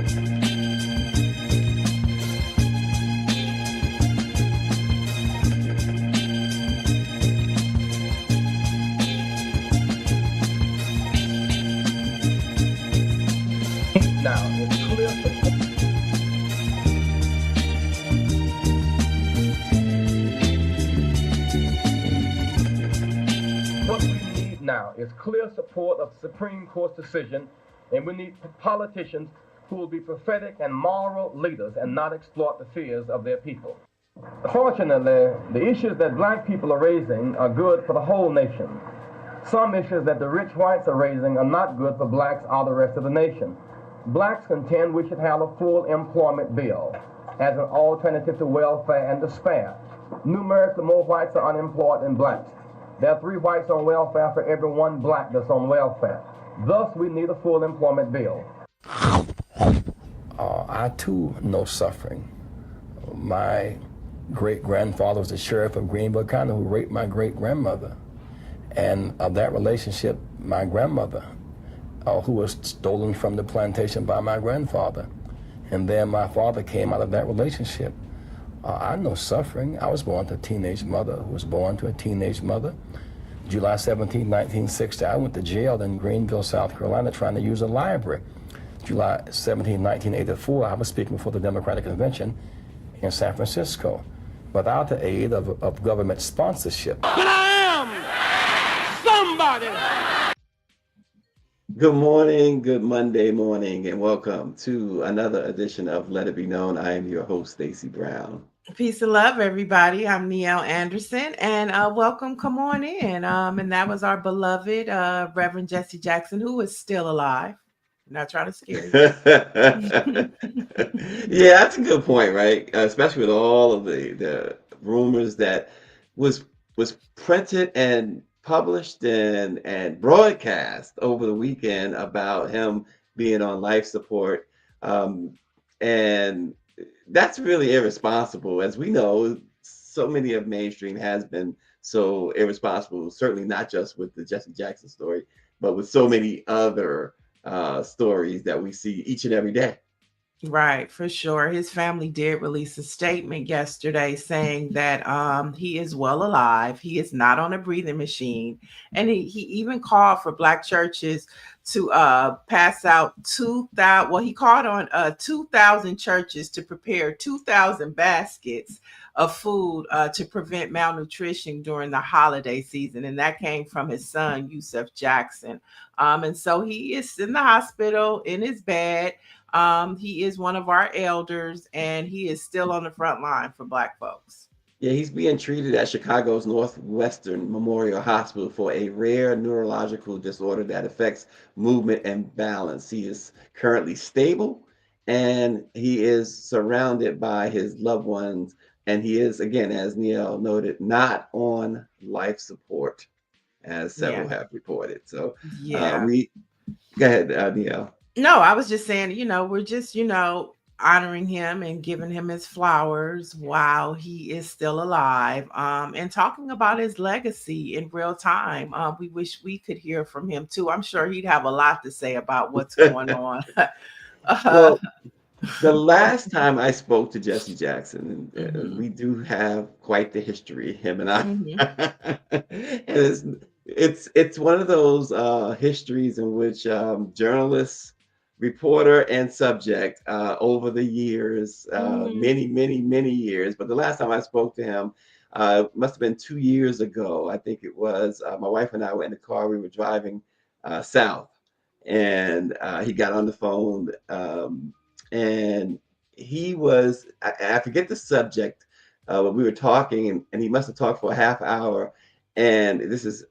Now, it's clear what we need now is clear support of Supreme Court's decision, and we need politicians who will be prophetic and moral leaders and not exploit the fears of their people. Fortunately, the issues that black people are raising are good for the whole nation. Some issues that the rich whites are raising are not good for blacks or the rest of the nation. Blacks contend we should have a full employment bill as an alternative to welfare and despair. Numerically more whites are unemployed than blacks. There are 3 whites on welfare for every 1 black that's on welfare. Thus, we need a full employment bill. I too know suffering. My great-grandfather was the sheriff of Greenville County who raped my great-grandmother. And of that relationship, my grandmother, who was stolen from the plantation by my grandfather. And then my father came out of that relationship. I know suffering. I was born to a teenage mother who was born to a teenage mother. July 17, 1960, I went to jail in Greenville, South Carolina, trying to use a library. July 17, 1984, I was speaking before the Democratic Convention in San Francisco without the aid of government sponsorship. But I am somebody. Good morning, good Monday morning, and welcome to another edition of Let It Be Known. I am your host, Stacy Brown. Peace and love, everybody. I'm Niele Anderson, and welcome. Come on in. And that was our beloved Reverend Jesse Jackson, who is still alive. Not trying to scare you. Yeah, that's a good point, right? Especially with all of the rumors that was printed and published and broadcast over the weekend about him being on life support. And that's really irresponsible. As we know, so many of mainstream has been so irresponsible, certainly not just with the Jesse Jackson story, but with so many other stories that we see each and every day. Right, for sure. His family did release a statement yesterday saying that he is well alive. He is not on a breathing machine. And he even called for Black churches to pass out 2,000. Well, he called on 2,000 churches to prepare 2,000 baskets of food to prevent malnutrition during the holiday season. And that came from his son, Yusef Jackson. And so he is in the hospital in his bed. He is one of our elders, and he is still on the front line for Black folks. Yeah, he's being treated at Chicago's Northwestern Memorial Hospital for a rare neurological disorder that affects movement and balance. He is currently stable, and he is surrounded by his loved ones. And he is, again, as Niele noted, not on life support, as several have reported. So go ahead, Niele. No, I was just saying, we're just, honoring him and giving him his flowers while he is still alive, and talking about his legacy in real time. We wish we could hear from him too. I'm sure he'd have a lot to say about what's going on. Well, the last time I spoke to Jesse Jackson, and we do have quite the history, him and I. And it's one of those histories in which journalists, reporter and subject over the years, many years. But the last time I spoke to him must have been 2 years ago. I think it was. My wife and I were in the car. We were driving south, and he got on the phone, and he was, I forget the subject, but we were talking, and he must have talked for a half hour. And this is,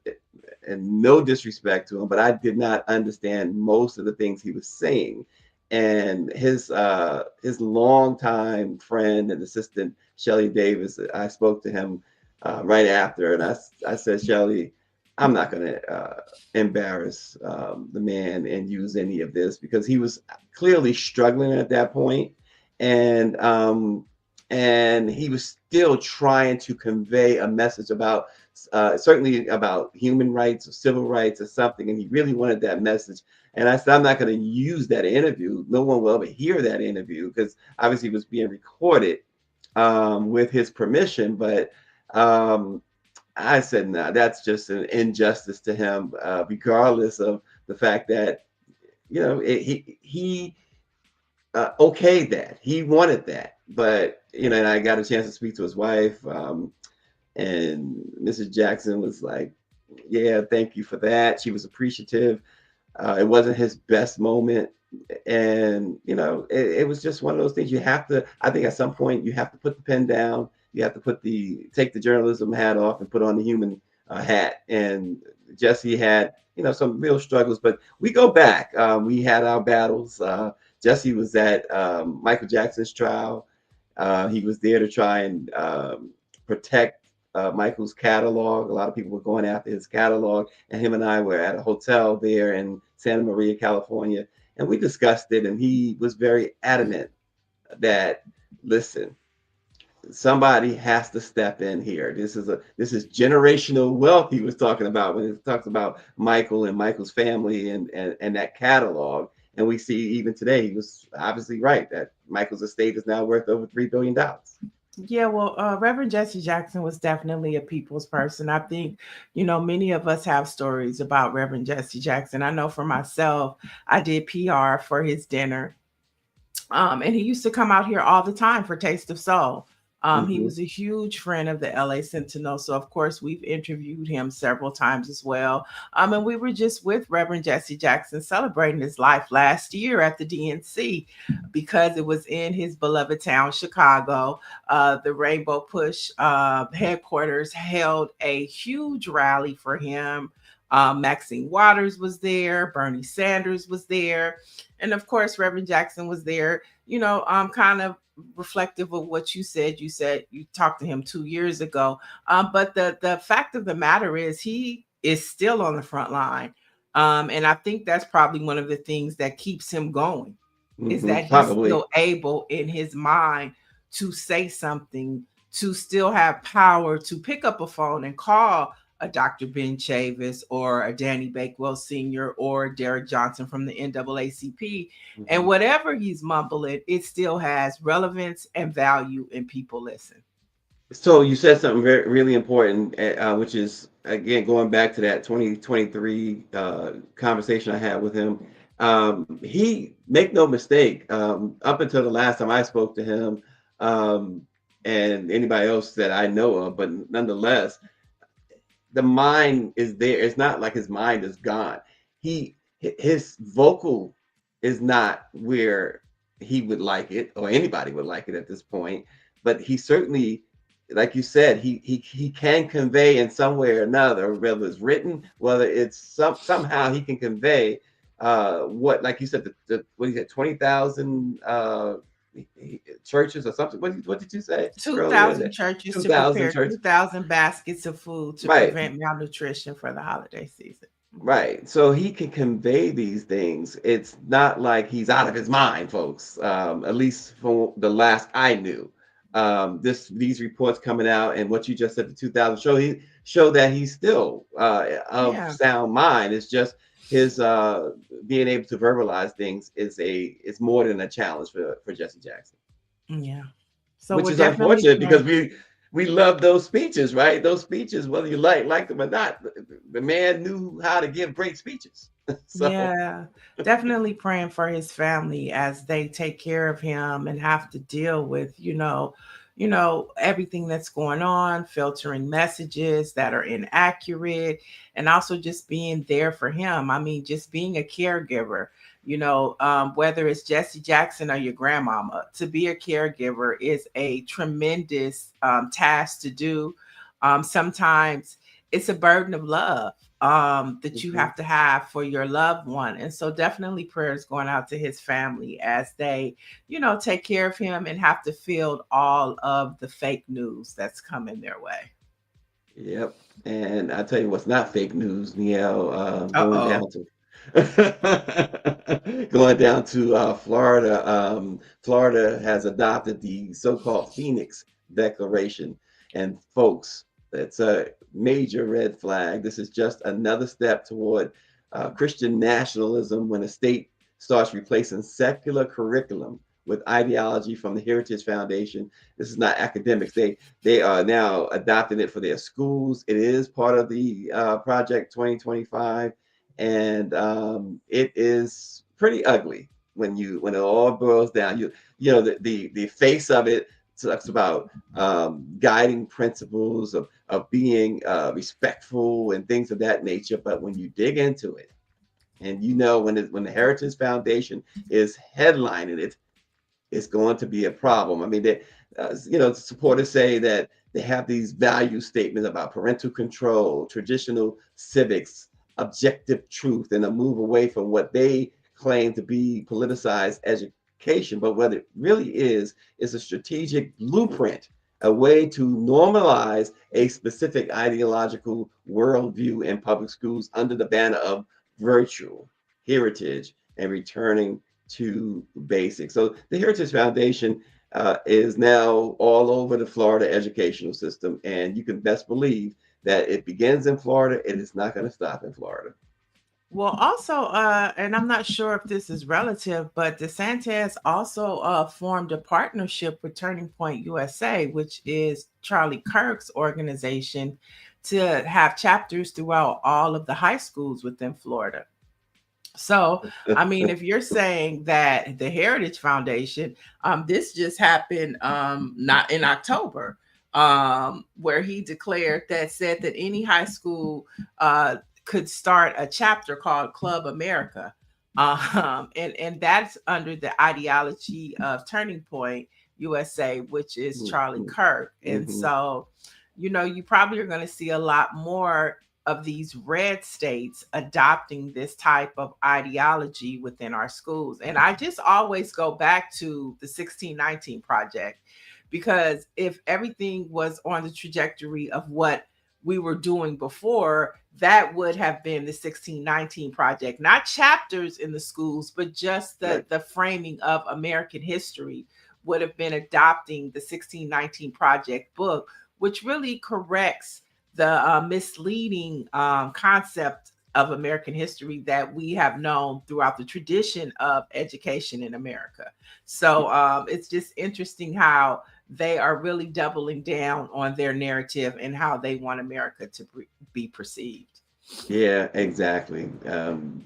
and no disrespect to him, but I did not understand most of the things he was saying. And his longtime friend and assistant, Shelly Davis, I spoke to him right after, and I said, Shelly, I'm not going to embarrass the man and use any of this, because he was clearly struggling at that point, and he was still trying to convey a message about certainly about human rights or civil rights or something, and he really wanted that message. And I said, I'm not going to use that interview. No one will ever hear that interview because obviously it was being recorded with his permission. But I said, no, that's just an injustice to him, regardless of the fact that, he okayed that. He wanted that. But, and I got a chance to speak to his wife, and Mrs. Jackson was like, yeah, thank you for that. She was appreciative. It wasn't his best moment. And, it was just one of those things you have to, I think at some point you have to put the pen down. You have to take the journalism hat off and put on the human hat. And Jesse had, some real struggles, but we go back. We had our battles. Jesse was at Michael Jackson's trial. He was there to try and protect Michael's catalog. A lot of people were going after his catalog, and him and I were at a hotel there in Santa Maria, California, and we discussed it. And he was very adamant that, listen, somebody has to step in here. This is generational wealth he was talking about when he talks about Michael and Michael's family and that catalog. And we see even today, he was obviously right that Michael's estate is now worth over $3 billion. Yeah, well, Reverend Jesse Jackson was definitely a people's person. I think, many of us have stories about Reverend Jesse Jackson. I know for myself, I did PR for his dinner. And he used to come out here all the time for Taste of Soul. He was a huge friend of the LA Sentinel. So, of course, we've interviewed him several times as well. And we were just with Reverend Jesse Jackson celebrating his life last year at the DNC because it was in his beloved town, Chicago. The Rainbow Push headquarters held a huge rally for him. Maxine Waters was there. Bernie Sanders was there. And of course, Reverend Jackson was there, kind of reflective of what you said. You said you talked to him 2 years ago. But the fact of the matter is he is still on the front line. And I think that's probably one of the things that keeps him going is that he's still able in his mind to say something, to still have power to pick up a phone and call a Dr. Ben Chavis or a Danny Bakewell Sr. or Derek Johnson from the NAACP. And whatever he's mumbling, it still has relevance and value and people listen. So you said something really important, which is, again, going back to that 2023 conversation I had with him. He, make no mistake, up until the last time I spoke to him, and anybody else that I know of, but nonetheless, the mind is there. It's not like his mind is gone. His vocal is not where he would like it, or anybody would like it at this point. But he certainly, like you said, he can convey in some way or another, whether it's written, whether it's somehow he can convey what, like you said, what he said, 20,000 churches or something. What did you say? 2,000 churches to prepare 2,000 baskets of food to prevent malnutrition for the holiday season. Right. So he can convey these things. It's not like he's out of his mind, folks. At least from the last I knew. These reports coming out and what you just said, the 2,000 show that he's still of sound mind. It's just his being able to verbalize things is more than a challenge for Jesse Jackson. Yeah. So which is unfortunate because we love those speeches, right? Those speeches, whether you like them or not, the man knew how to give great speeches. So. Yeah, definitely praying for his family as they take care of him and have to deal with, everything that's going on, filtering messages that are inaccurate, and also just being there for him. I mean, just being a caregiver, whether it's Jesse Jackson or your grandmama, to be a caregiver is a tremendous task to do. Sometimes it's a burden of love that you have to have for your loved one. And so definitely prayers going out to his family as they, take care of him and have to field all of the fake news that's coming their way. Yep. And I tell you what's not fake news, Niele, going down to Florida. Florida has adopted the so-called Phoenix Declaration. And folks, It's a major red flag. This is just another step toward Christian nationalism when a state starts replacing secular curriculum with ideology from the Heritage Foundation. This is not academics. They are now adopting it for their schools. It is part of the Project 2025, and it is pretty ugly when it all boils down. You know the face of it talks about guiding principles of being respectful and things of that nature. But when you dig into it, and when the Heritage Foundation is headlining it, it's going to be a problem. I mean, supporters say that they have these value statements about parental control, traditional civics, objective truth, and a move away from what they claim to be politicized education. But what it really is a strategic blueprint, a way to normalize a specific ideological worldview in public schools under the banner of virtual heritage and returning to basics. So the Heritage Foundation is now all over the Florida educational system, and you can best believe that it begins in Florida and it's not going to stop in Florida. Well, also, and I'm not sure if this is relative, but DeSantis also formed a partnership with Turning Point USA, which is Charlie Kirk's organization, to have chapters throughout all of the high schools within Florida. So, I mean, if you're saying that the Heritage Foundation, this just happened not in October, where he said that any high school could start a chapter called Club America. And that's under the ideology of Turning Point USA, which is Charlie Kirk. And so, you probably are going to see a lot more of these red states adopting this type of ideology within our schools. And I just always go back to the 1619 Project, because if everything was on the trajectory of what we were doing before, that would have been the 1619 Project, not chapters in the schools, but just the framing of American history would have been adopting the 1619 Project book, which really corrects the misleading concept of American history that we have known throughout the tradition of education in America. So it's just interesting how they are really doubling down on their narrative and how they want America to be perceived. Yeah, exactly.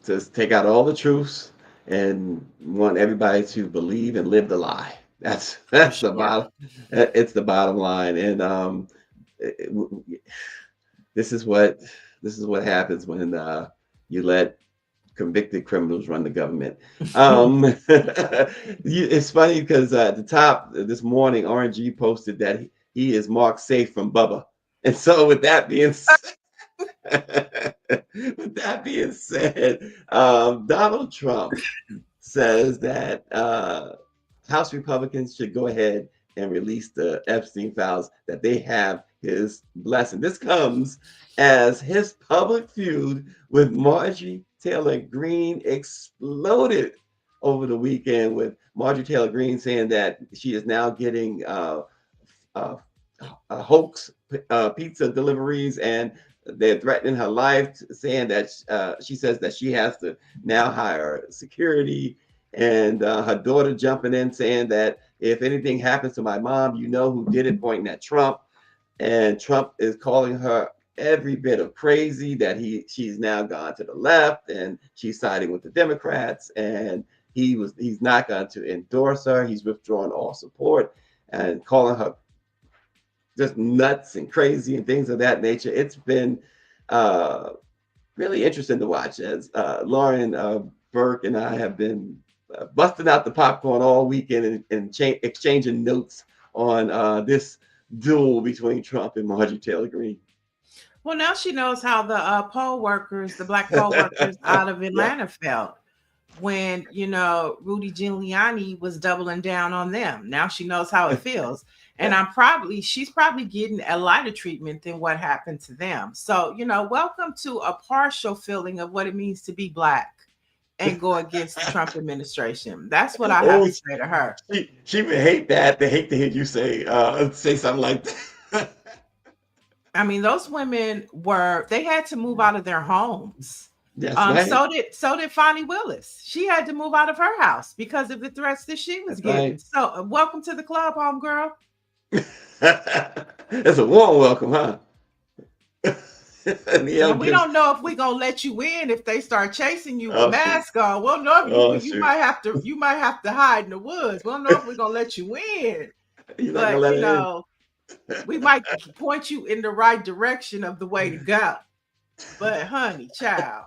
Just take out all the truths and want everybody to believe and live the lie. That's the bottom. It's the bottom line. And this is what happens when you let convicted criminals run the government. It's funny because at the top this morning, RNG posted that he is marked safe from Bubba. And so with that being said, Donald Trump says that House Republicans should go ahead and release the Epstein files, that they have his blessing. This comes as his public feud with Marjorie Taylor Greene exploded over the weekend, with Marjorie Taylor Greene saying that she is now getting hoax pizza deliveries, and they're threatening her life, saying that she says that she has to now hire security, and her daughter jumping in saying that if anything happens to my mom, you know who did it, pointing at Trump. And Trump is calling her every bit of crazy, that she's now gone to the left and she's siding with the Democrats, and he's not going to endorse her. He's withdrawn all support, and calling her just nuts and crazy and things of that nature. It's been really interesting to watch, as Lauren Burke and I have been busting out the popcorn all weekend and exchanging notes on this duel between Trump and Marjorie Taylor Greene. Well, now she knows how the the black poll workers out of Atlanta felt when, Rudy Giuliani was doubling down on them. Now she knows how it feels. And she's probably getting a lighter treatment than what happened to them. So, welcome to a partial feeling of what it means to be black and go against the Trump administration. That's what I have to say to her. She would hate that. They hate to hear you say something like that. I mean, those women they had to move out of their homes. That's right. So did Fonnie Willis. She had to move out of her house because of the threats that she was That's getting. right. So welcome to the club, homegirl. That's a warm welcome, huh? Now, Niele we gives. don't know if we're gonna let you in if they start chasing you with Oh shoot! masks on. We'll know if Oh you shoot! might have to hide in the woods. We'll know if we're gonna let you in. You're not gonna But let it in. we might point you in the right direction of the way to go. But honey, child.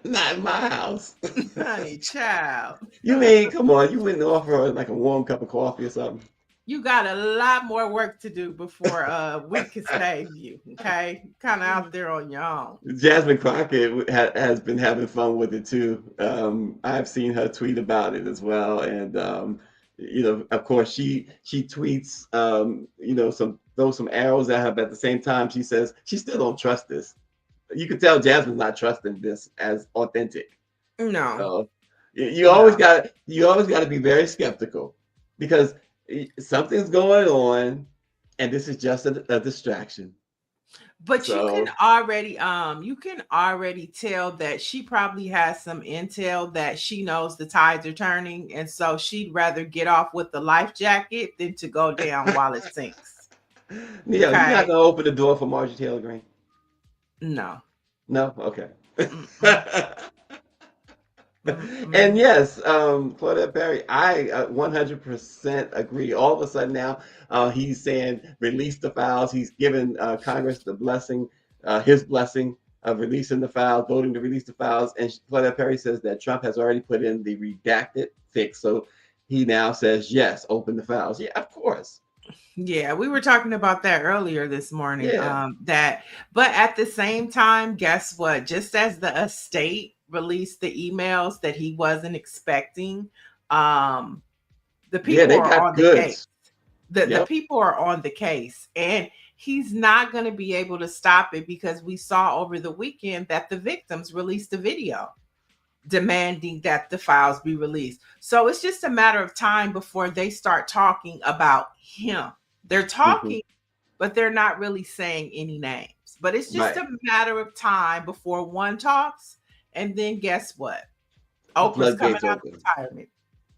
Not in my house. Honey, child. You mean, come on, you wouldn't offer like a warm cup of coffee or something? You got a lot more work to do before we can save you. Okay, kind of out there on your own. Jasmine Crockett has been having fun with it too. I've seen her tweet about it as well, and of course, she tweets, throws some arrows at her, but at the same time, she says she still don't trust this. You can tell Jasmine's not trusting this as authentic. No, So you always got to be very skeptical because something's going on, and this is just a distraction. But you can already tell that she probably has some intel that she knows the tides are turning, and so she'd rather get off with the life jacket than to go down while it sinks. Yeah, you're not gonna open the door for Marjorie Taylor Greene. No. No, okay. And yes, Claudette Perry, I 100% agree. All of a sudden now, he's saying release the files. He's given Congress the blessing, his blessing of releasing the files, voting to release the files. And Claudette Perry says that Trump has already put in the redacted fix. So he now says, yes, open the files. Yeah, of course. Yeah, we were talking about that earlier this morning. Yeah. But at the same time, guess what? Just as the estate released the emails that he wasn't expecting, the people are on the case. The people are on the case, and he's not going to be able to stop it because we saw over the weekend that the victims released a video demanding that the files be released. So it's just a matter of time before they start talking about him. They're talking, but they're not really saying any names. But it's just a matter of time before one talks, and then guess what? Oprah's coming out of retirement.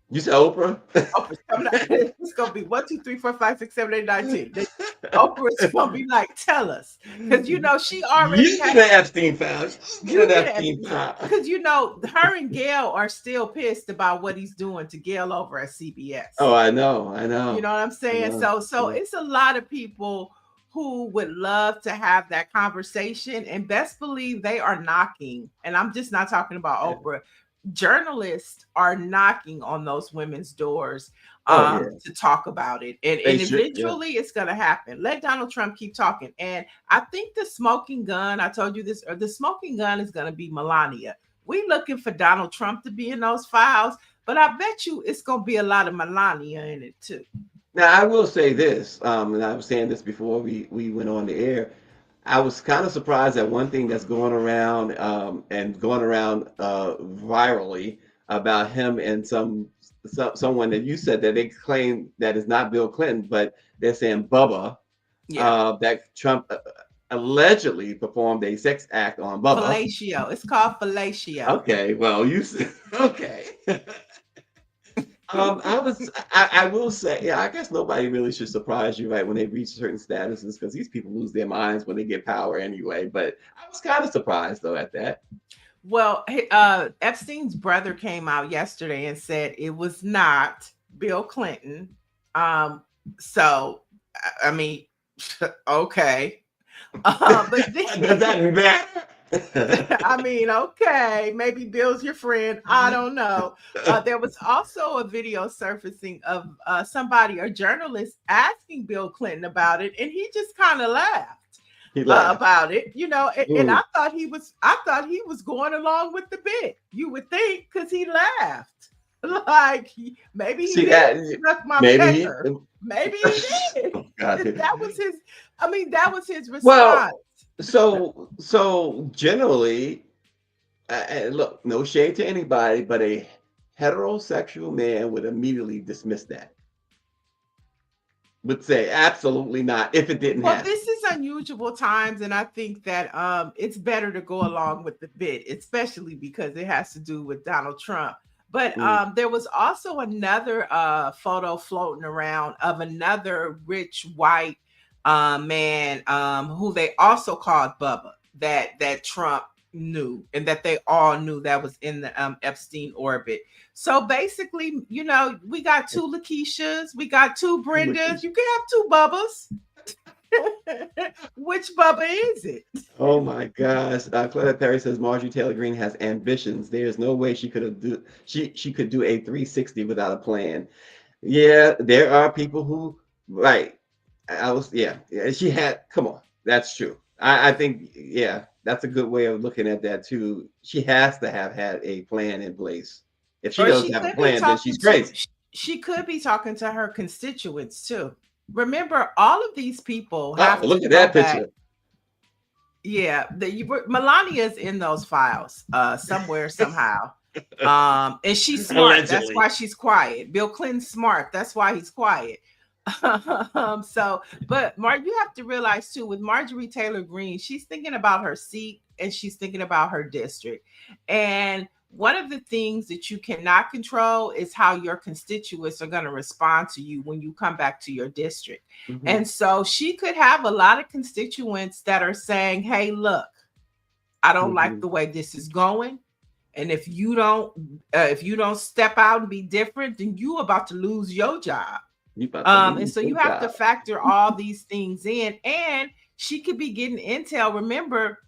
You said Oprah? Oprah's coming out. It's gonna be 1, 2, 3, 4, 5, 6, 7, 8, 9, 10. Oprah's gonna be like, tell us, because she already you get an Epstein file. You get an Epstein file. Because her and Gail are still pissed about what he's doing to Gail over at CBS. Oh, I know. You know what I'm saying? So it's a lot of people who would love to have that conversation, and best believe they are knocking. And I'm just not talking about Oprah. Journalists are knocking on those women's doors to talk about it, and eventually it's going to happen. Let Donald Trump keep talking, and I think the smoking gun, I told you this, or the smoking gun is going to be Melania. We looking for Donald Trump to be in those files, but I bet you it's going to be a lot of Melania in it too. Now I will say this, and I was saying this before we went on the air. I was kind of surprised at one thing that's going around virally about him and someone that you said that they claim that is not Bill Clinton, but they're saying Bubba, that Trump allegedly performed a sex act on Bubba. Fellatio. It's called fellatio. Okay, well, you said okay. I will say, I guess nobody really should surprise you, right, when they reach certain statuses, because these people lose their minds when they get power anyway. But I was kind of surprised though at that. Well, Epstein's brother came out yesterday and said it was not Bill Clinton. So I mean, okay. But then, does that matter? I mean, okay, maybe Bill's your friend. I don't know. There was also a video surfacing of a journalist asking Bill Clinton about it, and he just kind of laughed about it, and I thought he was going along with the bit. You would think, because he laughed. Like maybe he did struck my pecker. Maybe he did. Oh, God. That was his response. Well, so generally, look, no shade to anybody, but a heterosexual man would immediately dismiss that. would say absolutely not if it didn't Well, happen. this is unusual times, and I think that it's better to go along with the bit, especially because it has to do with Donald Trump. But there was also another photo floating around of another rich white man who they also called Bubba, that Trump knew, and that they all knew that was in the Epstein orbit. So basically, you know, we got two Lakeishas, we got two Brendas. You can have two Bubbas. Which Bubba is it? Oh my gosh. Claudette Perry says Marjorie Taylor Greene has ambitions. There's no way she could do a 360 without a plan. Yeah, there are people who, right. Yeah, she had, come on, that's true. I think, yeah, that's a good way of looking at that too. She has to have had a plan in place. If she Or doesn't she have a could be plan, then talking she's to crazy. she could be talking to her constituents too. Remember, all of these people have Oh, look to at go that back. picture. Yeah, Melania's in those files somewhere, somehow. And she's smart. That's Allegedly. why she's quiet. Bill Clinton's smart. That's why he's quiet. But Mark, you have to realize too, with Marjorie Taylor Greene, she's thinking about her seat and she's thinking about her district. And one of the things that you cannot control is how your constituents are going to respond to you when you come back to your district. And so she could have a lot of constituents that are saying, hey, look, I don't like the way this is going. And if you don't step out and be different, then you about to lose your job. And so you have to factor all these things in. And she could be getting intel. Remember,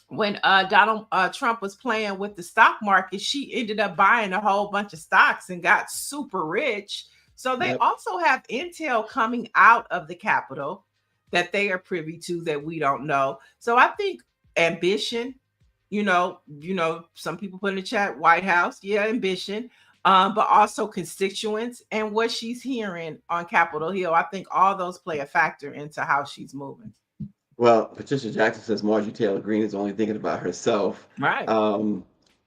when Donald Trump was playing with the stock market, she ended up buying a whole bunch of stocks and got super rich. So they also have intel coming out of the Capitol that they are privy to that we don't know. So I think ambition, you know, some people put in the chat, White House, yeah, ambition, but also constituents and what she's hearing on Capitol Hill. I think all those play a factor into how she's moving. Well, Patricia Jackson says Marjorie Taylor Greene is only thinking about herself. Right.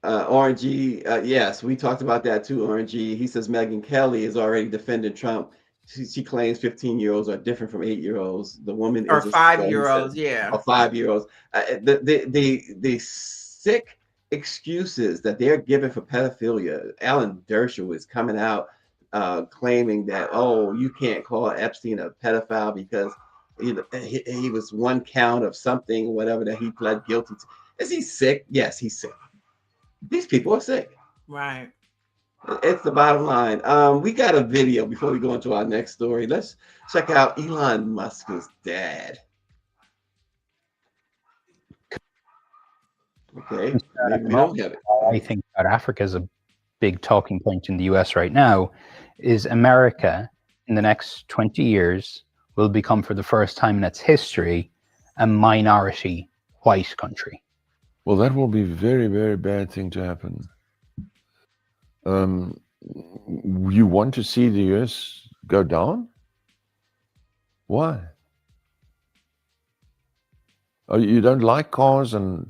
RNG, yes, we talked about that too, RNG. He says Megyn Kelly is already defending Trump. She claims 15-year-olds are different from 8-year-olds. The woman or is 5-year-olds, yeah. Or 5-year-olds. The sick excuses that they're giving for pedophilia. Alan Dershowitz is coming out claiming that, oh, you can't call Epstein a pedophile because he was one count of something, whatever, that he pled guilty to. Is he sick? Yes, he's sick. These people are sick. Right. It's the bottom line. We got a video before we go into our next story. Let's check out Elon Musk's dad. Okay, maybe we don't have it. I think that Africa is a big talking point in the US right now. Is America in the next 20 years will become, for the first time in its history, a minority white country. Well, that will be a very, very bad thing to happen. You want to see the US go down? Why? Oh, you don't like cars and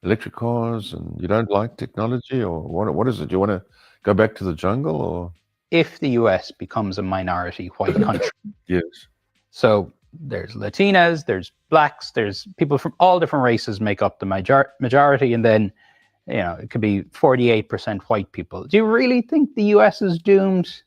electric cars, and you don't like technology, or what is it? You want to go back to the jungle, or? If the US becomes a minority white country. Yes. So there's Latinas, there's blacks, there's people from all different races make up the majority, and then, you know, it could be 48% white people. Do you really think the US is doomed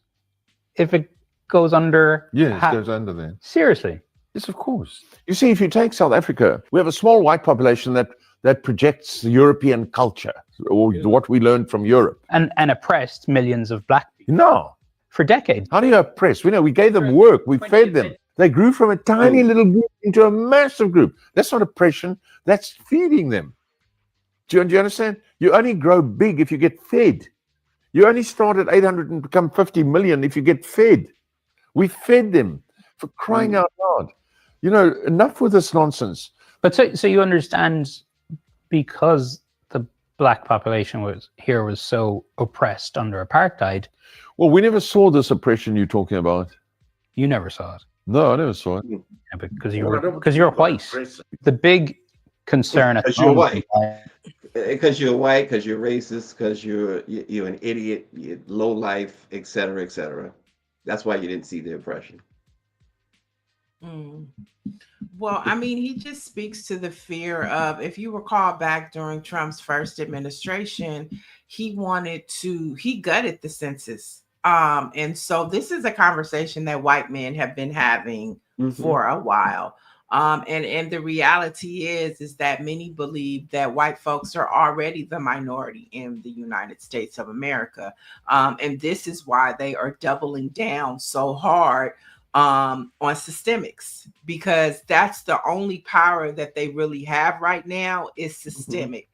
if it goes under? Yes, it goes under there. Seriously? Yes, of course. You see, if you take South Africa, we have a small white population that projects the European culture, or what we learned from Europe. And oppressed millions of black people. No. For decades. How do you oppress? We gave them work, we fed them. They grew from a tiny little group into a massive group. That's not oppression, that's feeding them. Do you understand? You only grow big if you get fed. You only start at 800 and become 50 million if you get fed. We fed them, for crying out loud. You know, enough with this nonsense. But so you understand, because the black population was so oppressed under apartheid. Well, we never saw this oppression you're talking about. You never saw it. No, I never saw it. Yeah, because you're white. The big concern at the moment. Because you're white, because you're racist, because you're an idiot, you're low life, etc., etc. That's why you didn't see the oppression. Mm. Well, I mean, he just speaks to the fear of, if you recall back during Trump's first administration, he gutted the census. And so this is a conversation that white men have been having for a while. And the reality is that many believe that white folks are already the minority in the United States of America. And this is why they are doubling down so hard on systemics, because that's the only power that they really have right now is systemic.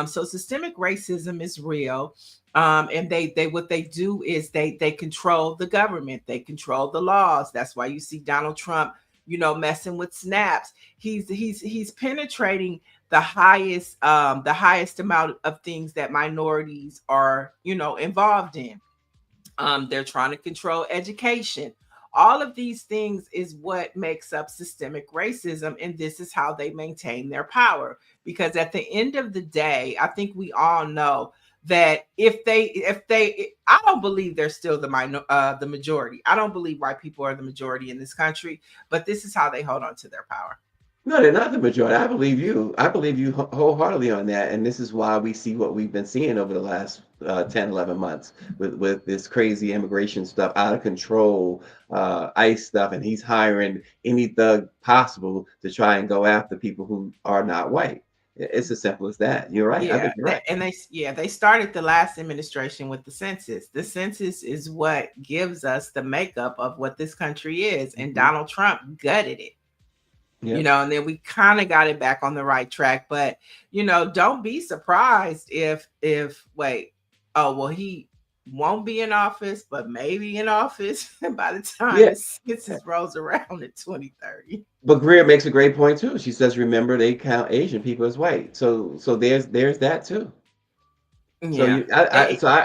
So systemic racism is real. And they what they do is they control the government, they control the laws. That's why you see Donald Trump, messing with snaps. He's penetrating the highest amount of things that minorities are, involved in. They're trying to control education. All of these things is what makes up systemic racism, and this is how they maintain their power. Because at the end of the day, I think we all know that I don't believe they're still the majority. I don't believe white people are the majority in this country, but this is how they hold on to their power. No, they're not the majority. I believe you. I believe you wholeheartedly on that. And this is why we see what we've been seeing over the last 10, 11 months with this crazy immigration stuff, out of control, ICE stuff. And he's hiring any thug possible to try and go after people who are not white. It's as simple as that. You're right. I think you're right. And they started the last administration with the census. The census is what gives us the makeup of what this country is. And Donald Trump gutted it. Yep. And then we kind of got it back on the right track. But, don't be surprised if he won't be in office, but maybe in office by the time the census rolls around in 2030. But Greer makes a great point too. She says, remember, they count Asian people as white. So there's that too. Yeah.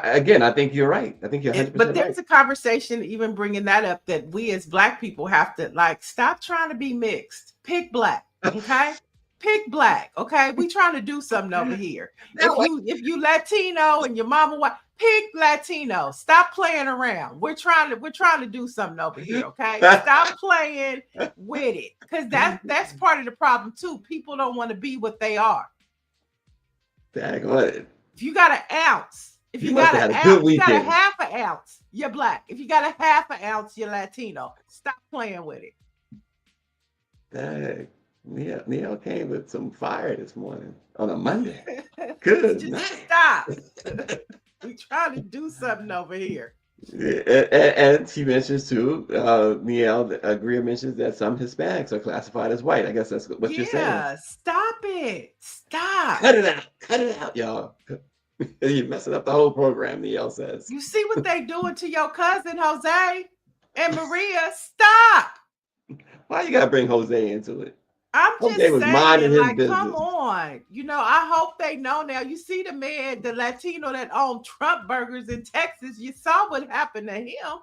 Again, I think you're right. I think you're 100% but there's a conversation even bringing that up, that we as Black people have to stop trying to be mixed. Pick Black, okay? Pick Black, okay? We trying to do something over here. If you Latino and your mama white, pick Latino. Stop playing around. We're trying to do something over here, okay? Stop playing with it, because that's part of the problem too. People don't want to be what they are. If you got an ounce, if you got a half an ounce, you're Black. If you got a half an ounce, you're Latino. Stop playing with it. Dang. Niele came with some fire this morning on a Monday. Good night. Stop. We trying to do something over here. And she mentions too, Niele, Greer mentions that some Hispanics are classified as white. I guess that's what you're saying. Yeah, stop it. Stop. Cut it out, y'all. You're messing up the whole program, Niele says. You see what they doing to your cousin, Jose and Maria? Stop. Why you gotta bring Jose into it? I'm just saying, business. Come on. I hope they know now. You see the man, the Latino that owned Trump Burgers in Texas. You saw what happened to him.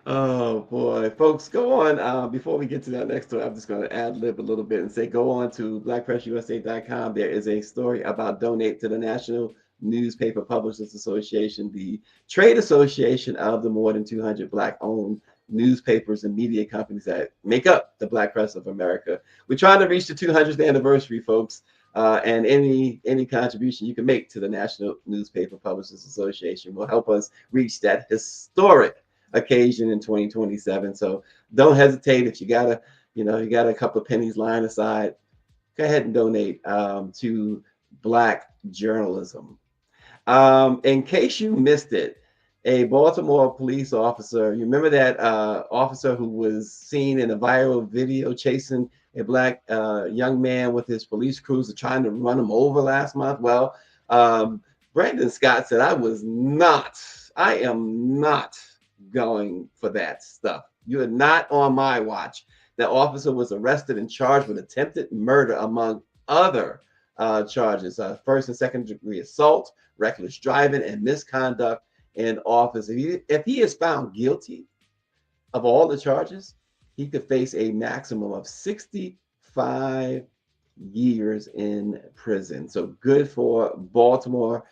Oh boy, folks, go on. Before we get to that next story, I'm just going to ad lib a little bit and say, go on to BlackPressUSA.com. There is a story about donate to the National Newspaper Publishers Association, the trade association of the more than 200 Black-owned newspapers and media companies that make up the Black Press of America. We're trying to reach the 200th anniversary, folks, and any contribution you can make to the National Newspaper Publishers Association will help us reach that historic occasion in 2027. So don't hesitate. If you got a couple of pennies lying aside, go ahead and donate to Black journalism. In case you missed it, a Baltimore police officer, you remember that officer who was seen in a viral video chasing a Black young man with his police cruiser trying to run him over last month? Well, Brandon Scott said, I am not going for that stuff. You are not on my watch. The officer was arrested and charged with attempted murder, among other charges, first and second degree assault, reckless driving, and misconduct in office. If he is found guilty of all the charges, he could face a maximum of 65 years in prison. So good for Baltimore.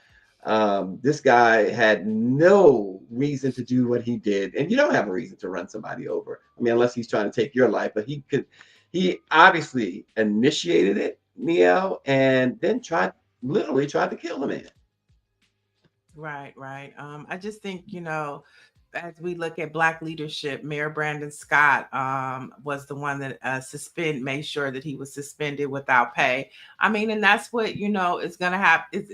This guy had no reason to do what he did, and you don't have a reason to run somebody over. I mean, unless he's trying to take your life, but he obviously initiated it, Niele, and then literally tried to kill the man. Right, right. I just think, as we look at Black leadership, Mayor Brandon Scott was the one that made sure that he was suspended without pay. I mean, and that's what, is going to happen.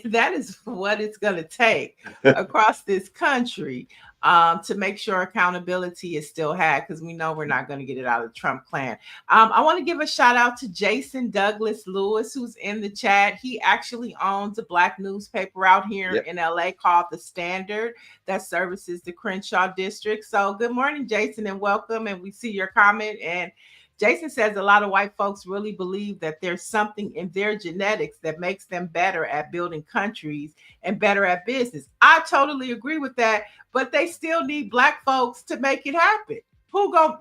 That is what it's going to take across this country to make sure accountability is still had, because we know we're not going to get it out of the Trump clan. I want to give a shout out to Jason Douglas Lewis, who's in the chat. He actually owns a Black newspaper out here in LA called The Standard that services the Crenshaw district. So good morning, Jason, and welcome. And we see your comment. And Jason says a lot of white folks really believe that there's something in their genetics that makes them better at building countries and better at business. I totally agree with that, but they still need Black folks to make it happen.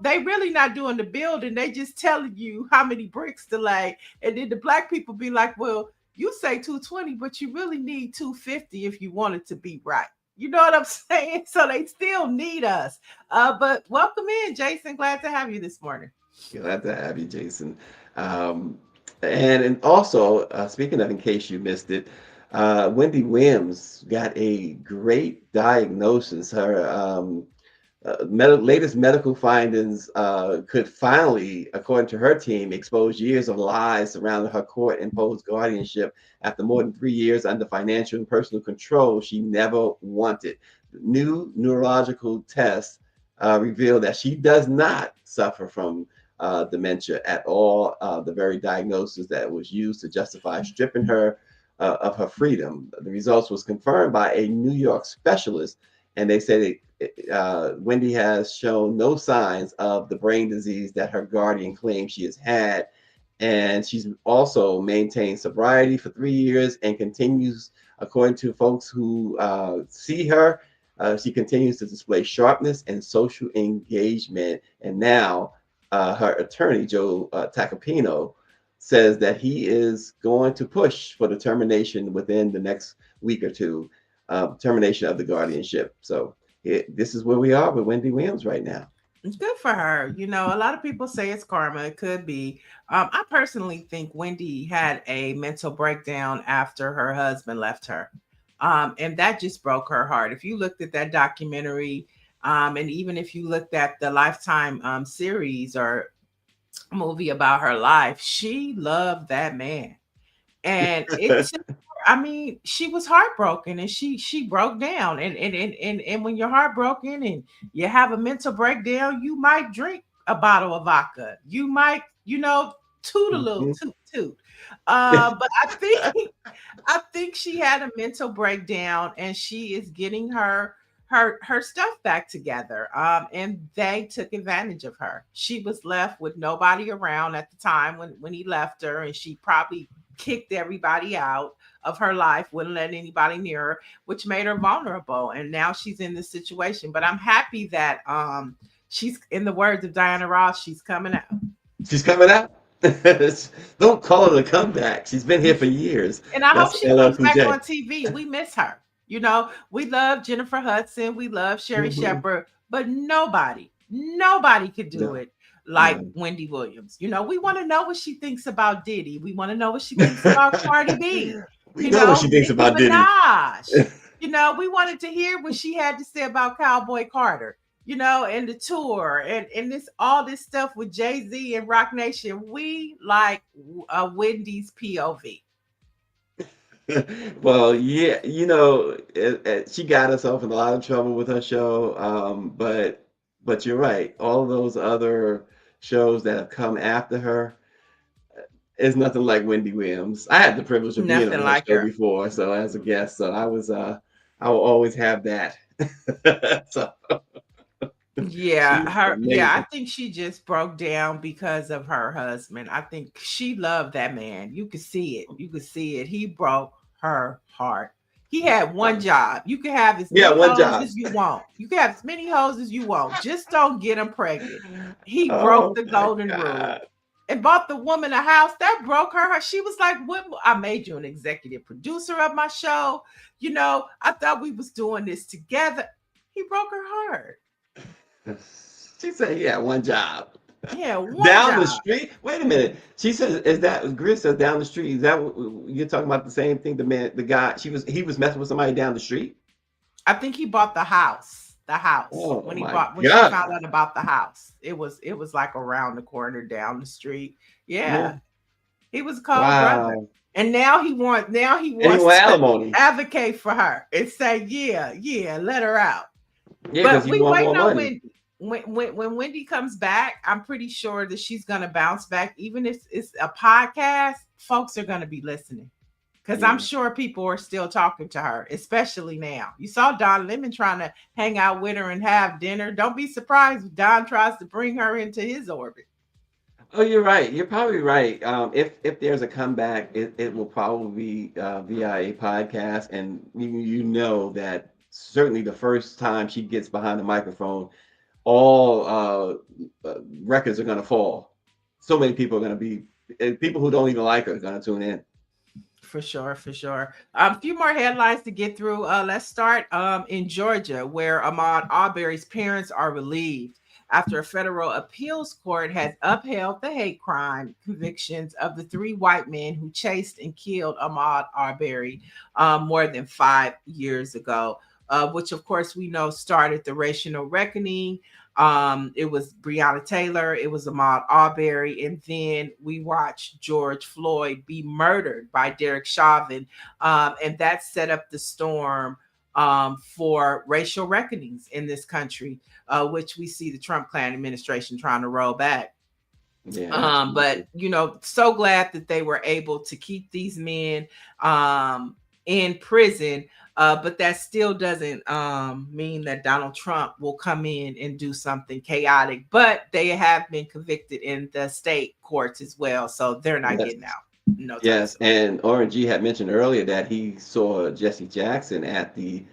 They really not doing the building. They just telling you how many bricks to lay. And then the Black people be like, well, you say 220, but you really need 250 if you want it to be right. You know what I'm saying? So they still need us. But welcome in, Jason. Glad to have you this morning. Glad to have you, Jason. And also, speaking of, in case you missed it, Wendy Williams got a great diagnosis. Her latest medical findings could finally, according to her team, expose years of lies surrounding her court-imposed guardianship after more than 3 years under financial and personal control she never wanted. New neurological tests revealed that she does not suffer from dementia at all. The very diagnosis that was used to justify stripping her of her freedom. The results was confirmed by a New York specialist, and they said Wendy has shown no signs of the brain disease that her guardian claims she has had. And she's also maintained sobriety for 3 years and continues, according to folks who see her, she continues to display sharpness and social engagement. And now her attorney, Joe Tacopino, says that he is going to push for the termination within the next week or two, termination of the guardianship. So this is where we are with Wendy Williams right now. It's good for her. A lot of people say it's karma. It could be. I personally think Wendy had a mental breakdown after her husband left her. And that just broke her heart. If you looked at that documentary, and even if you looked at the Lifetime series or movie about her life, she loved that man. And she was heartbroken, and she broke down. And when you're heartbroken and you have a mental breakdown, you might drink a bottle of vodka. You might, toot a little toot. But I think she had a mental breakdown, and she is getting her stuff back together. And they took advantage of her. She was left with nobody around at the time when he left her, and she probably kicked everybody out of her life, wouldn't let anybody near her, which made her vulnerable. And now she's in this situation. But I'm happy that she's, in the words of Diana Ross, she's coming out. She's coming out. Don't call it a comeback. She's been here for years. And I hope she comes back on TV. We miss her. We love Jennifer Hudson. We love Sherry Shepherd, but nobody could do it like Wendy Williams. We want to know what she thinks about Diddy. We want to know what she thinks about Cardi B. We know what she thinks about Diddy. We wanted to hear what she had to say about Cowboy Carter, and the tour and all this stuff with Jay-Z and Rock Nation. We like Wendy's POV. Well, yeah, she got herself in a lot of trouble with her show. But you're right. All those other shows that have come after her is nothing like Wendy Williams. I had the privilege of being on her show before, so as a guest, so I will always have that. So I think she just broke down because of her husband. I think she loved that man. You could see it. He broke her heart. He had one job. You can have as many hoes as you want. You can have as many hoes as you want. Just don't get him pregnant. He broke the golden rule. and bought the woman a house. That broke her heart. She was like, "What? I made you an executive producer of my show. You know, I thought we was doing this together." He broke her heart. She said, "Yeah, one job Yeah, one down the job. street." Wait a minute. She says, "Is that Gris says down the street? Is that you're talking about the same thing?" The man, the guy, he was messing with somebody down the street. I think he bought the house. The house Oh when my she God. found out about the house. It was like around the corner down the street. Yeah. Yeah, he was a cold brother. Wow. And now he wants And he want to alimony. advocate for her and say, yeah, let her out. Yeah, because But he we want waiting more on money. Wendy. When Wendy comes back, I'm pretty sure that she's gonna bounce back. Even if it's a podcast, folks are gonna be listening. Because I'm Yeah. sure people are still talking to her, especially now. You saw Don Lemon trying to hang out with her and have dinner. Don't be surprised if Don tries to bring her into his orbit. Oh, you're right. You're probably right. If there's a comeback, it will probably be via a podcast, and you know that certainly the first time she gets behind the microphone, all records are going to fall. So many people are going to be people who don't even like her are going to tune in. For sure, for sure. A few more headlines to get through. Let's start in Georgia, where Ahmaud Arbery's parents are relieved after a federal appeals court has upheld the hate crime convictions of the 3 white men who chased and killed Ahmaud Arbery more than 5 years ago, which of course we know started the racial reckoning. It was Breonna Taylor, it was Ahmaud Arbery, and then we watched George Floyd be murdered by Derek Chauvin, and that set up the storm for racial reckonings in this country, which we see the Trump Klan administration trying to roll back. Yeah. But so glad that they were able to keep these men in prison. But that still doesn't mean that Donald Trump will come in and do something chaotic. But they have been convicted in the state courts as well, so they're not getting out. No. Yes, and Oren G had mentioned earlier that he saw Jesse Jackson at the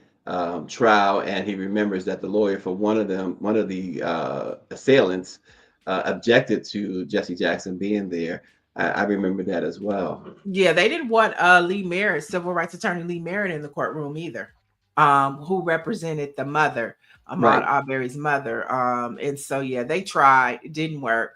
trial, and he remembers that the lawyer for one of the assailants, objected to Jesse Jackson being there. I remember that as well. Yeah, they didn't want Lee Merritt, civil rights attorney Lee Merritt, in the courtroom either, who represented the mother, Ahmaud Arbery's mother. And so, yeah, they tried. It didn't work.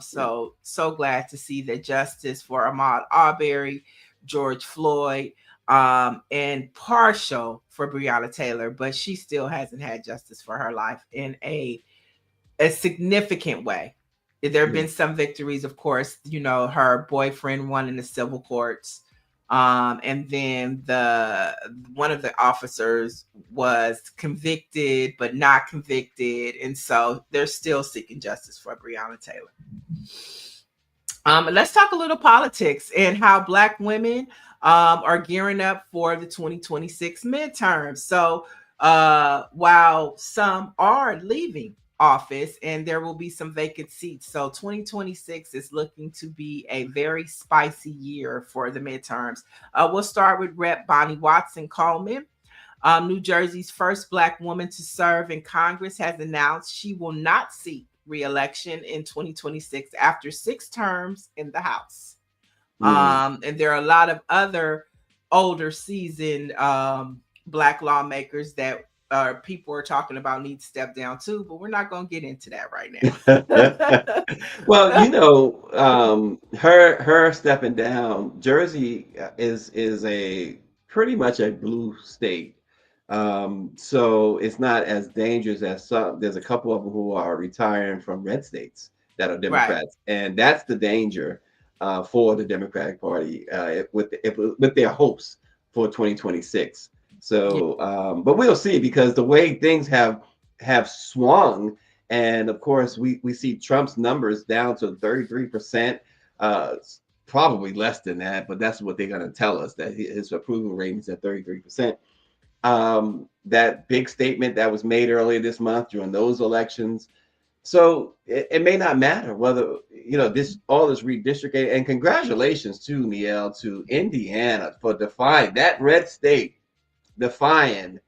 So glad to see that justice for Ahmaud Arbery, George Floyd, and partial for Breonna Taylor, but she still hasn't had justice for her life in a significant way. There have been some victories, of course. Her boyfriend won in the civil courts, and then one of the officers was convicted but not convicted, and so they're still seeking justice for Breonna Taylor. Let's talk a little politics and how Black women are gearing up for the 2026 midterms. So while some are leaving office and there will be some vacant seats, so 2026 is looking to be a very spicy year for the midterms. We'll start with Rep. Bonnie Watson Coleman. New Jersey's first Black woman to serve in Congress has announced she will not seek re-election in 2026 after 6 terms in the House. And there are a lot of other older, seasoned Black lawmakers that people are talking about need to step down too, but we're not going to get into that right now. Well, her stepping down, Jersey is a pretty much a blue state. So it's not as dangerous as some. There's a couple of them who are retiring from red states that are Democrats, and that's the danger for the Democratic Party with their hopes for 2026. So, but we'll see, because the way things have swung, and of course we see Trump's numbers down to 33%, probably less than that, but that's what they're going to tell us, that his approval rating is at 33%. That big statement that was made earlier this month during those elections. So it may not matter whether, all this redistricting, and congratulations to Niele, to Indiana for defying that red state, defying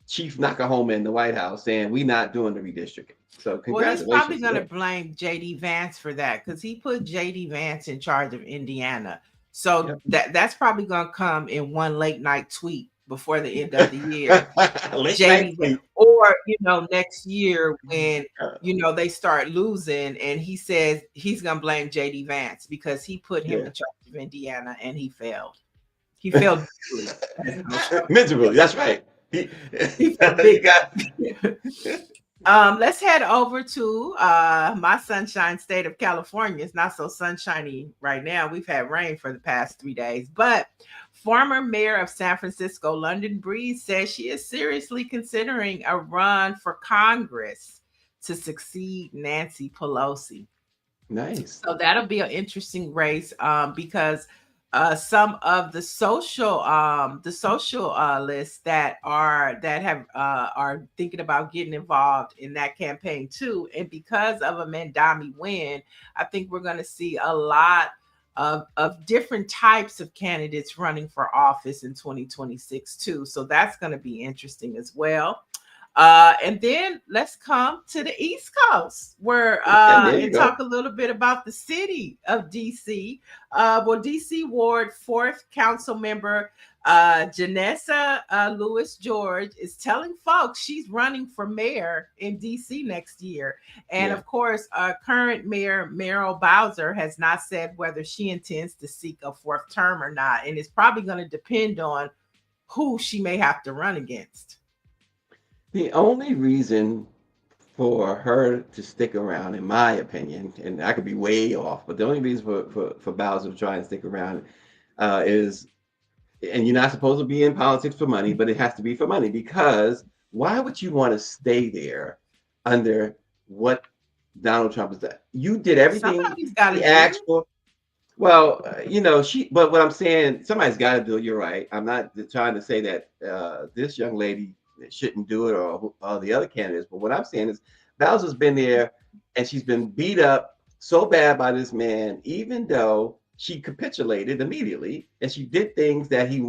Chief Nakahoma in the White House saying we're not doing the redistricting. So Well, he's probably congratulations to going to them. blame JD Vance for that because he put JD Vance in charge of Indiana. So Yep. that's probably going to come in one late night tweet before the end of the year. Late night JD, tweet. or next year when they start losing, and he says he's going to blame JD Vance because he put him in charge of Indiana and he failed. He failed miserably. Miserably. That's right. He failed big. Let's head over to my sunshine state of California. It's not so sunshiny right now. We've had rain for the past 3 days, but former mayor of San Francisco, London Breeze, says she is seriously considering a run for Congress to succeed Nancy Pelosi. Nice. So that'll be an interesting race because some of the social lists that are thinking about getting involved in that campaign too, and because of a Mandami win, I think we're going to see a lot of different types of candidates running for office in 2026 too. So that's going to be interesting as well. And then let's come to the East Coast, where and talk a little bit about the city of DC. Well, DC Ward 4th Council member Janessa Lewis George is telling folks she's running for mayor in DC next year. And of course, current mayor Merrill Bowser has not said whether she intends to seek a 4th term or not. And it's probably going to depend on who she may have to run against. The only reason for her to stick around, in my opinion, and I could be way off, but the only reason for Bowser to try and stick around is, and you're not supposed to be in politics for money, but it has to be for money, because why would you want to stay there under what Donald Trump has done? You did everything he asked for. Well, but what I'm saying, somebody's got to do it. You're right. I'm not trying to say that this young lady shouldn't do it or the other candidates. But what I'm saying is Bowser's been there and she's been beat up so bad by this man, even though she capitulated immediately and she did things that he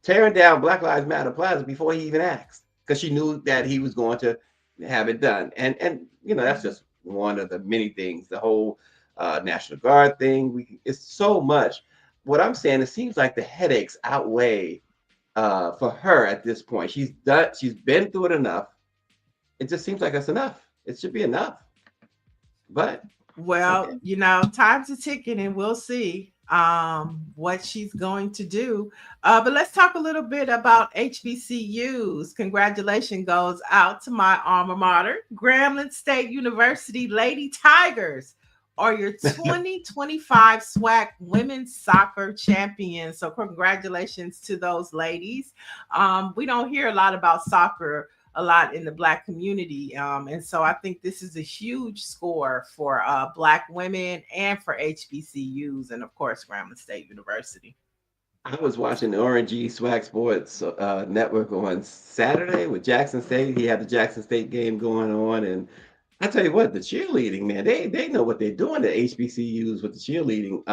tearing down Black Lives Matter Plaza before he even asked, because she knew that he was going to have it done. And that's just one of the many things. The whole National Guard thing. It's so much. What I'm saying, it seems like the headaches outweigh for her at this point. She's been through it enough. It just seems like that's enough. It should be enough. But time's a ticking and we'll see what she's going to do. But let's talk a little bit about HBCUs. Congratulations goes out to my alma mater, Grambling State University Lady Tigers are your 2025 SWAC women's soccer champions. So congratulations to those ladies. We don't hear a lot about soccer a lot in the Black community. And so I think this is a huge score for Black women and for HBCUs and of course, Grambling State University. I was watching the RNG SWAC Sports Network on Saturday with Jackson State. He had the Jackson State game going on, and I tell you what, the cheerleading, man, they know what they're doing at HBCUs with the cheerleading.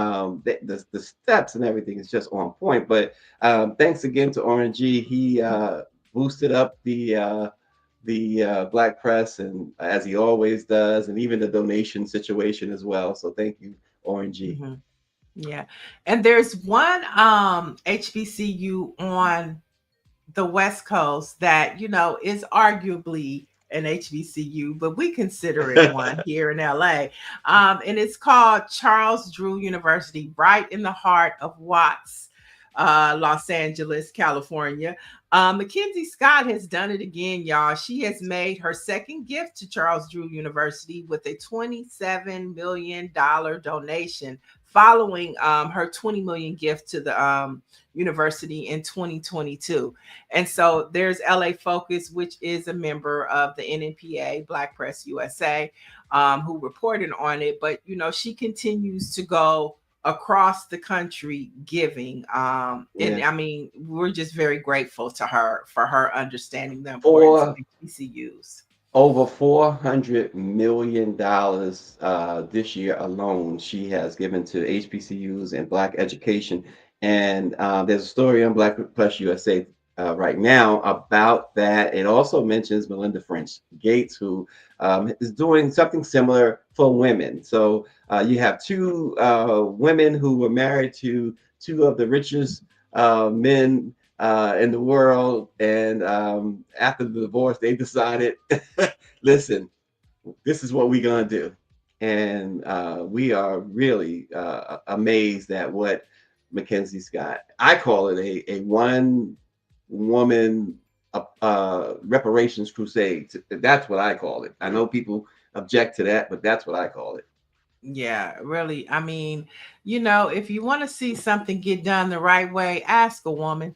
The steps and everything is just on point. But thanks again to RNG. He boosted up the Black press, and as he always does, and even the donation situation as well. So thank you, RNG. Mm-hmm. Yeah. And there's one HBCU on the West Coast that, is arguably an HBCU, but we consider it one here in LA. And it's called Charles Drew University, right in the heart of Watts, Los Angeles, California. Mackenzie Scott has done it again, y'all. She has made her second gift to Charles Drew University with a $27 million donation following her $20 million gift to the university in 2022. And so there's LA Focus, which is a member of the NNPA, BlackPressUSA, who reported on it. But, she continues to go across the country giving. And I mean, we're just very grateful to her for her understanding the importance of HBCUs. Over $400 million this year alone she has given to HBCUs and Black education. And there's a story on BlackPressUSA right now about that. It also mentions Melinda French Gates, who is doing something similar for women. So you have two women who were married to two of the richest men in the world, and after the divorce, they decided, listen, this is what we're gonna do, and we are really amazed at what Mackenzie's got. I call it a one woman reparations crusade. That's what I call it. I know people object to that, but that's what I call it. Yeah, really. I mean, if you want to see something get done the right way, ask a woman.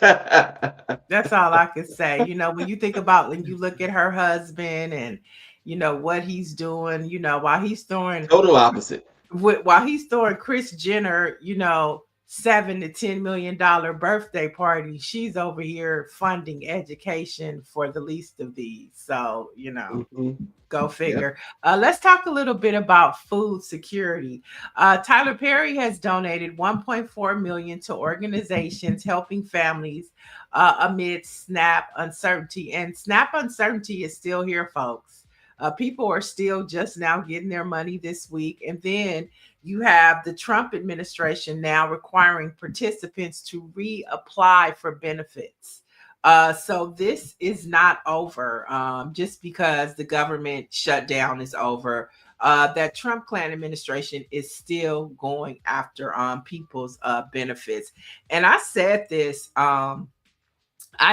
That's all I could say. When you think about, when you look at her husband and what he's doing, while he's throwing Total opposite. while he's throwing Kris Jenner, $7 to $10 million birthday party, she's over here funding education for the least of these. So, Mhm. go Yep. figure. Let's talk a little bit about food security. Tyler Perry has donated $1.4 million to organizations helping families amid SNAP uncertainty. And SNAP uncertainty is still here, folks. People are still just now getting their money this week. And then you have the Trump administration now requiring participants to reapply for benefits. So this is not over just because the government shutdown is over. That Trump Klan administration is still going after people's benefits. And I said this, I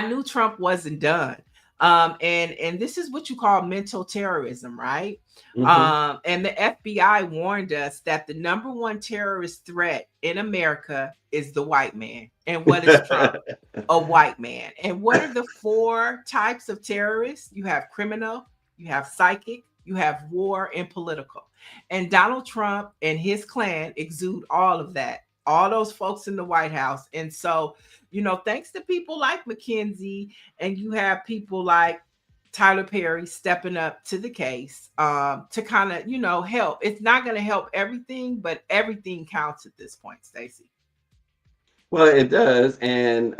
knew Trump wasn't done. And this is what you call mental terrorism, right? Mhm. And the FBI warned us that the number one terrorist threat in America is the white man. And what is Trump? A white man. And what are the four types of terrorists? You have criminal, you have psychic, you have war, and political. And Donald Trump and his clan exude all of that, all those folks in the White House. And so, thanks to people like Mackenzie, and you have people like Tyler Perry stepping up to the case to kind of, help. It's not going to help everything, but everything counts at this point, Stacy. Well, it does, and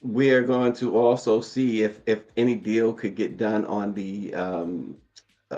we are going to also see if any deal could get done on the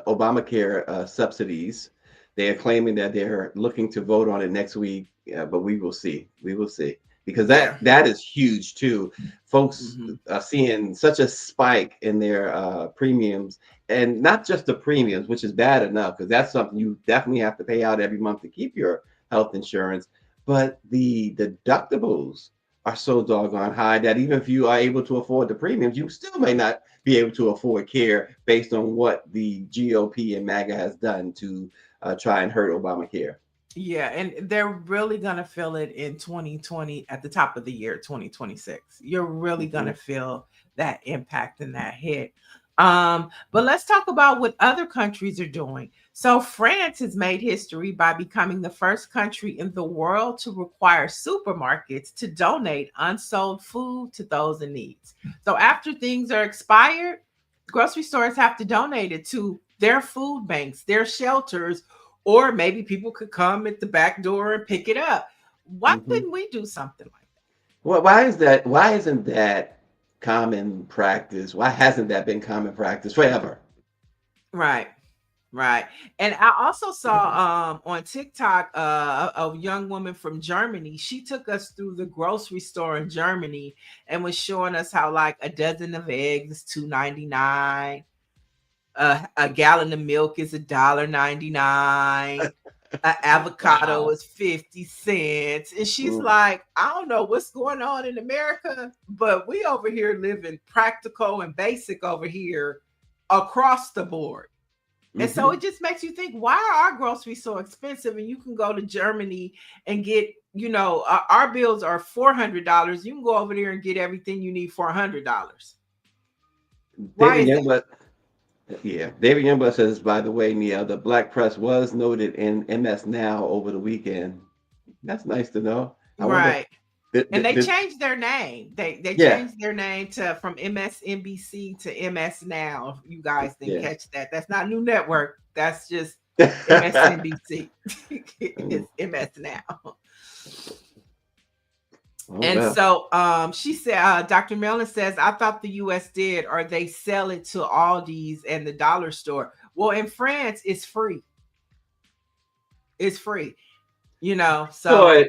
Obamacare subsidies. They are claiming that they're looking to vote on it next week, but we will see. We will see, because Yeah. that is huge too. Folks Mhm. are seeing such a spike in their premiums, and not just the premiums, which is bad enough, because that's something you definitely have to pay out every month to keep your health insurance. But the deductibles are so doggone high that even if you are able to afford the premiums, you still may not be able to afford care based on what the GOP and MAGA has done to try and hurt Obamacare. Yeah, and they're really gonna feel it in 2020 at the top of the year, 2026. You're really gonna Mhm. feel that impact and that hit. But let's talk about what other countries are doing. So France has made history by becoming the first country in the world to require supermarkets to donate unsold food to those in need. So after things are expired, grocery stores have to donate it to their food banks, their shelters, or maybe people could come at the back door and pick it up. Why Mhm. couldn't we do something like Well, why is that? Why isn't that common practice? Why hasn't that been common practice forever? that? Right. Right. And I also saw on TikTok a young woman from Germany. She took us through the grocery store in Germany and was showing us how like a dozen of eggs is $2.99. A gallon of milk is $1.99. An avocado Wow. is 50 cents. And she's Mm. like, I don't know what's going on in America, but we over here living practical and basic over here across the board. And so it Mhm. just makes you think, why are our groceries so expensive? And you can go to Germany and get, our bills are $400. You can go over there and get everything you need for $100. Why David is that? Youngblood, yeah, David Youngblood says, by the way, Neil, the black press was noted in MS Now over the weekend. That's nice to know. I wonder, Right. And they did changed their name. They yeah, changed their name to from MSNBC to MS Now. If you guys didn't yeah. catch that. That's not New Network. That's just MSNBC. Mm. It's MS Now. Oh, And well. so she said, Dr. Mellon says, I thought the US did, or they sell it to Aldi's and the dollar store. Well, in France, it's free. It's free, so Thought,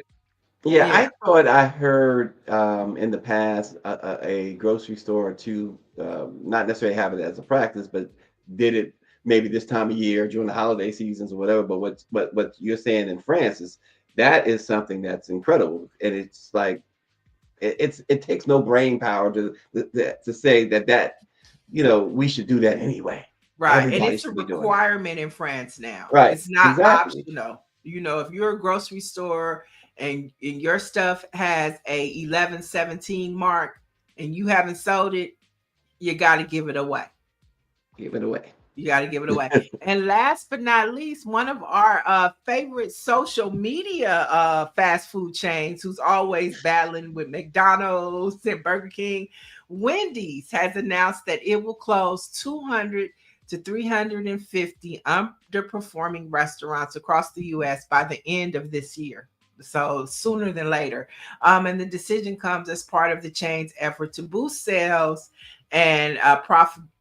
yeah, yeah. I thought I heard in the past a grocery store or two, not necessarily have it as a practice, but did it maybe this time of year during the holiday seasons or whatever. But what you're saying in France is that is something that's incredible, and it's like it takes no brain power to say that we should do that anyway. Right. And Everybody it's a should be doing it. requirement in France now. Right. It's not Exactly. optional. If you're a grocery store and your stuff has a 1117 mark and you haven't sold it, you got to give it away. Give it away. You got to give it away. And last but not least, one of our favorite social media fast food chains, who's always battling with McDonald's and Burger King, Wendy's, has announced that it will close 200 to 350 underperforming restaurants across the U.S. by the end of this year. So sooner than later. And the decision comes as part of the chain's effort to boost sales and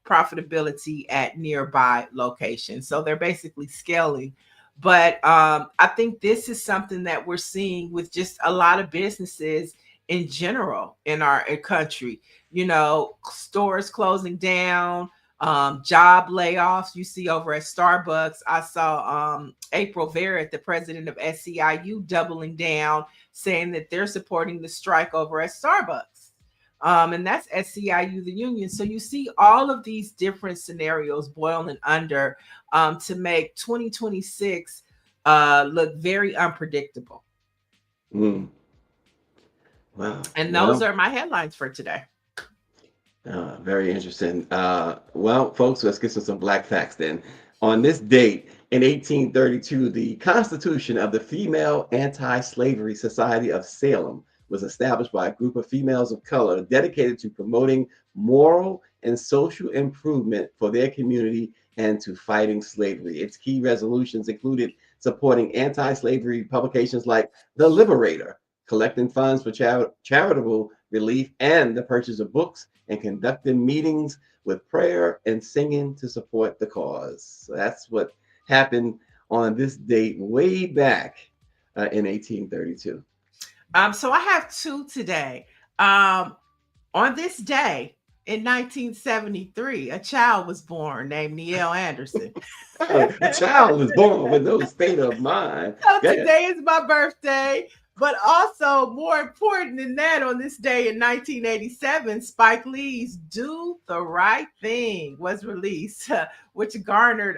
profitability at nearby locations. So they're basically scaling. But I think this is something that we're seeing with just a lot of businesses in general in our country. Stores closing down, job layoffs. You see over at Starbucks, I saw April Verrett, the president of SEIU, doubling down, saying that they're supporting the strike over at Starbucks. And that's SEIU, the union. So you see all of these different scenarios boiling under to make 2026 look very unpredictable. Mm. Wow. And those are my headlines for today. Very interesting. Well, folks, let's get to some black facts then. On this date in 1832, the Constitution of the Female Anti-Slavery Society of Salem was established by a group of females of color dedicated to promoting moral and social improvement for their community and to fighting slavery. Its key resolutions included supporting anti-slavery publications like The Liberator, collecting funds for charitable relief and the purchase of books, and conducting meetings with prayer and singing to support the cause. So that's what happened on this date way back in 1832. So I have two today. On this day in 1973, a child was born named Niele Anderson. A child was born with no state of mind. So today is my birthday. But also, more important than that, on this day in 1987, Spike Lee's Do the Right Thing was released, which garnered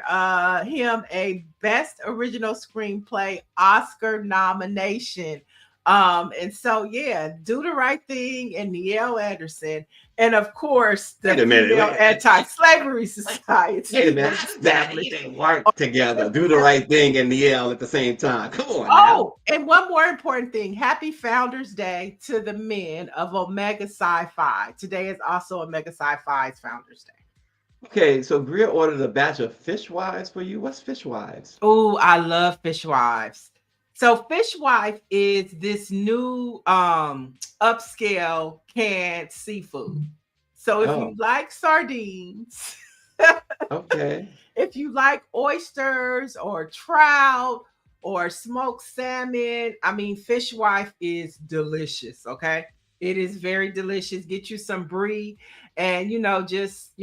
him a Best Original Screenplay Oscar nomination. And so, yeah, Do the Right Thing and Niele Anderson. And of course, the Female Anti-Slavery Society. Wait a minute, they work together. Do the Right Thing and Niele at the same time. Come on. Oh, and one more important thing. Happy Founders Day to the men of Omega Sci-Fi. Today is also Omega Sci-Fi's Founders Day. Okay, so Greer ordered a batch of Fishwives for you. What's Fishwives? Oh, I love Fishwives. So Fishwife is this new upscale canned seafood. So if you like sardines, okay. If you like oysters or trout or smoked salmon, I mean, Fishwife is delicious. Okay, it is very delicious. Get you some brie, and just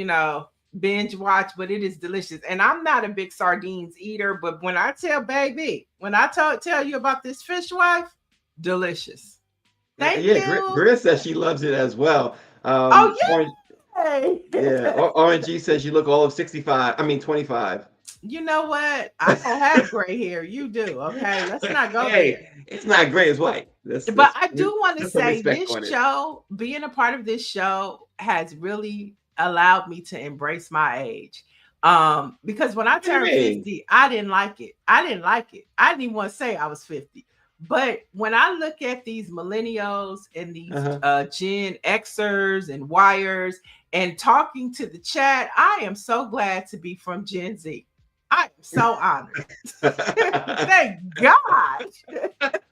binge watch, but it is delicious. And I'm not a big sardines eater, but when I tell tell you about this Fishwife, delicious. Thank you. Greer says she loves it as well. Oh yeah. Yeah. RNG says you look all of 65. I mean 25. You know what? I don't have gray hair. You do. Okay, let's not go there. It's not gray, it's white. But I do want to say this show, being a part of this show, has really allowed me to embrace my age. Because when I turned 50, I didn't like it. I didn't even want to say I was 50. But when I look at these millennials and these Gen Xers and Yers and talking to the chat, I am so glad to be from Gen Z. I am so honored. Thank God.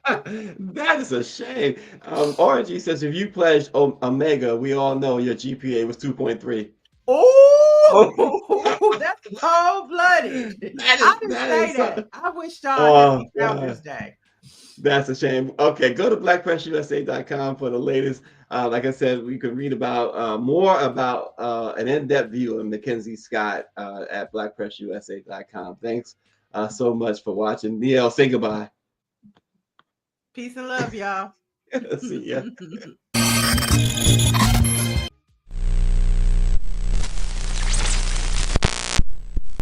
That is a shame. RG says, if you pledged Omega, we all know your GPA was 2.3. Oh, that's cold-blooded. I didn't say that. I wish y'all happy Founders Day. That's a shame. Okay, go to BlackPressUSA.com for the latest. Like I said, we could read about more about an in-depth view of Mackenzie Scott at BlackPressUSA.com. Thanks so much for watching. Niele, say goodbye. Peace and love, y'all. See ya.